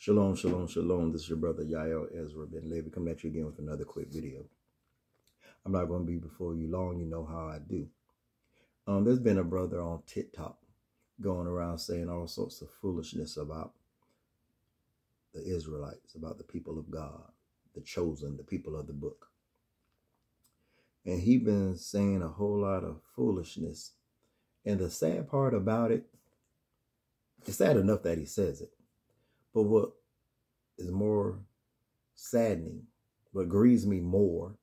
Shalom, shalom, shalom. This is your brother Yael Ezra Ben Levi coming at you again with another quick video. I'm not going to be before you long. You know how I do. There's been a brother on TikTok going around saying all sorts of foolishness about the Israelites, about the people of God, the chosen, the people of the book. And he been saying a whole lot of foolishness. And the sad part about it, it's sad enough that he says it. But what is more saddening, what grieves me more,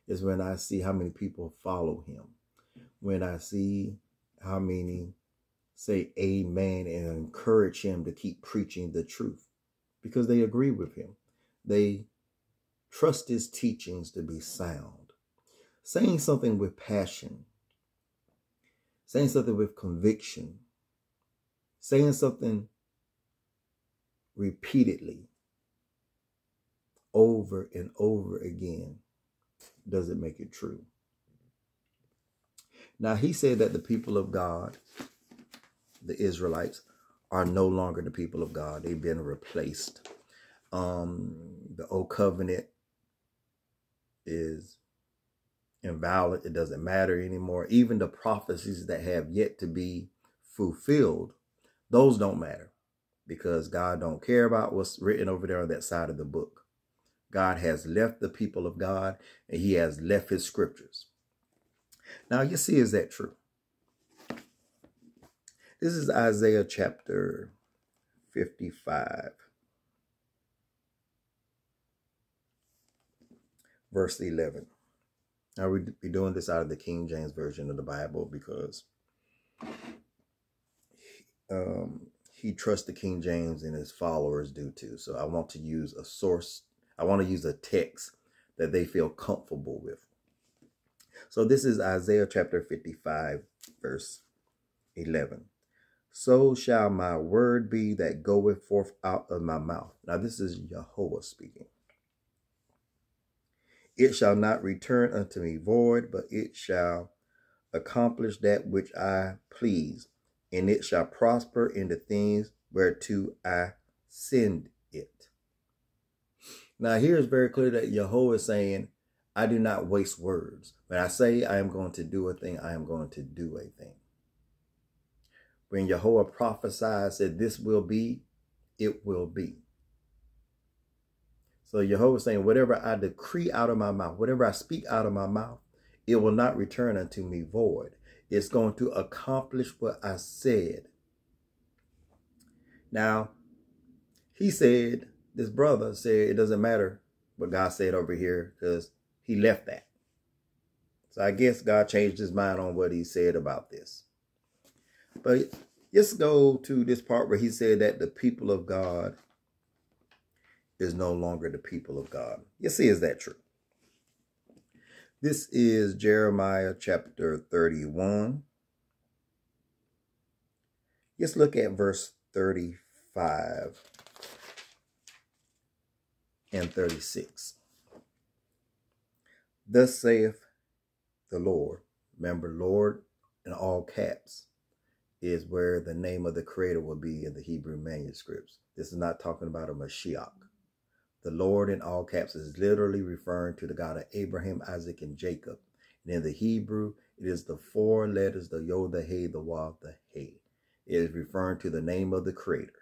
is when I see how many people follow him. When I see how many say amen and encourage him to keep preaching the truth. Because they agree with him. They trust his teachings to be sound. Saying something with passion. Saying something with conviction. Saying something repeatedly, over and over again, doesn't make it true. Now, he said that the people of God, the Israelites, are no longer the people of God. They've been replaced. The old covenant is invalid. It doesn't matter anymore. Even the prophecies that have yet to be fulfilled, those don't matter. Because God don't care about what's written over there on that side of the book. God has left the people of God, and he has left his scriptures. Now, you see, is that true? This is Isaiah chapter 55, verse 11. Now, we'll be doing this out of the King James Version of the Bible because he trusts the King James and his followers do too. So I want to use a source. I want to use a text that they feel comfortable with. So this is Isaiah chapter 55, verse 11. So shall my word be that goeth forth out of my mouth. Now this is Jehovah speaking. It shall not return unto me void, but it shall accomplish that which I please. And it shall prosper in the things whereto I send it. Now, here is very clear that Jehovah is saying, I do not waste words. When I say I am going to do a thing, I am going to do a thing. When Jehovah prophesied, said this will be, it will be. So Jehovah is saying, whatever I decree out of my mouth, whatever I speak out of my mouth, it will not return unto me void. It's going to accomplish what I said. Now, he said, this brother said, it doesn't matter what God said over here because he left that. So I guess God changed his mind on what he said about this. But let's go to this part where he said that the people of God is no longer the people of God. You see, is that true? This is Jeremiah chapter 31. Let's look at verse 35 and 36. Thus saith the Lord. Remember, Lord in all caps is where the name of the Creator will be in the Hebrew manuscripts. This is not talking about a Mashiach. The Lord in all caps is literally referring to the God of Abraham, Isaac, and Jacob. And in the Hebrew, it is the four letters, the Yod, the He, the Wav, the He. It is referring to the name of the Creator.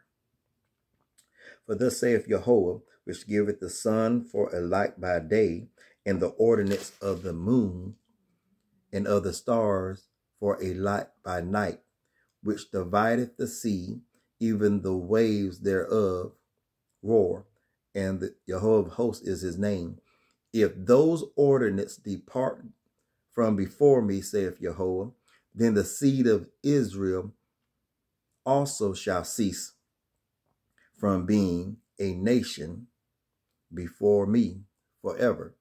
For thus saith Jehovah, which giveth the sun for a light by day, and the ordinance of the moon and of the stars for a light by night, which divideth the sea, even the waves thereof roar. And the Jehovah of hosts is his name. If those ordinances depart from before me, saith Jehovah, then the seed of Israel also shall cease from being a nation before me forever.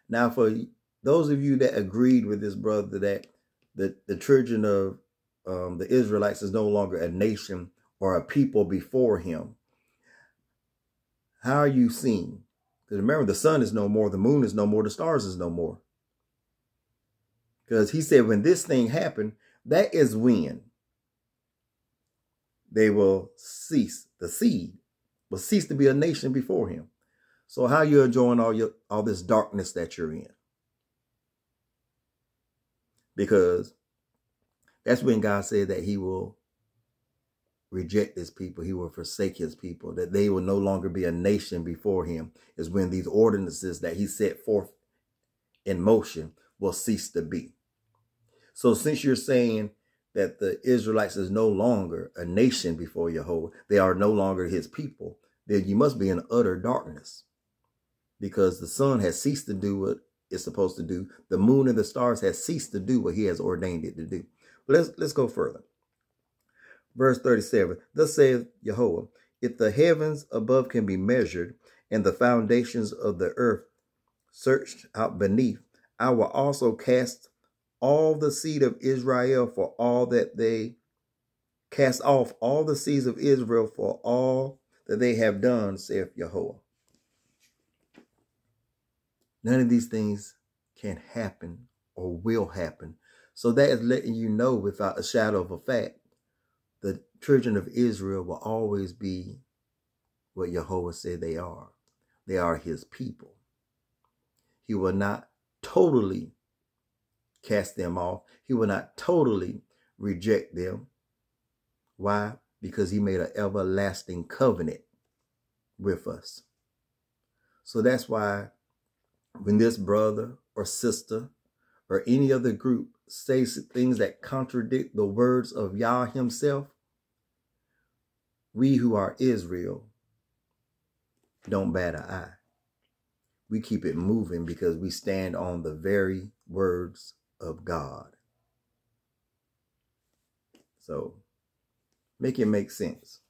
Now, for those of you that agreed with this brother that the children of the Israelites is no longer a nation or a people before him, how are you seeing? Because remember, the sun is no more, the moon is no more, the stars is no more. Because he said when this thing happened, that is when they will cease, the seed will cease to be a nation before him. So how you enjoying all this darkness that you're in? Because that's when God said that he will reject his people. He will forsake his people, that they will no longer be a nation before him, is when these ordinances that he set forth in motion will cease to be. So since you're saying that the Israelites is no longer a nation before Jehovah, they are no longer his people, then you must be in utter darkness, because the sun has ceased to do what it's supposed to do. The moon and the stars has ceased to do what he has ordained it to do. But let's go further. Verse 37, thus saith Jehovah, if the heavens above can be measured and the foundations of the earth searched out beneath, I will also cast all the seed of Israel for all that they cast off all the seeds of Israel for all that they have done, saith Jehovah. None of these things can happen or will happen. So that is letting you know without a shadow of a fact, the children of Israel will always be what Jehovah said they are. They are his people. He will not totally cast them off. He will not totally reject them. Why? Because he made an everlasting covenant with us. So that's why when this brother or sister or any other group says things that contradict the words of Yah himself, we who are Israel don't bat an eye. We keep it moving because we stand on the very words of God. So make it make sense.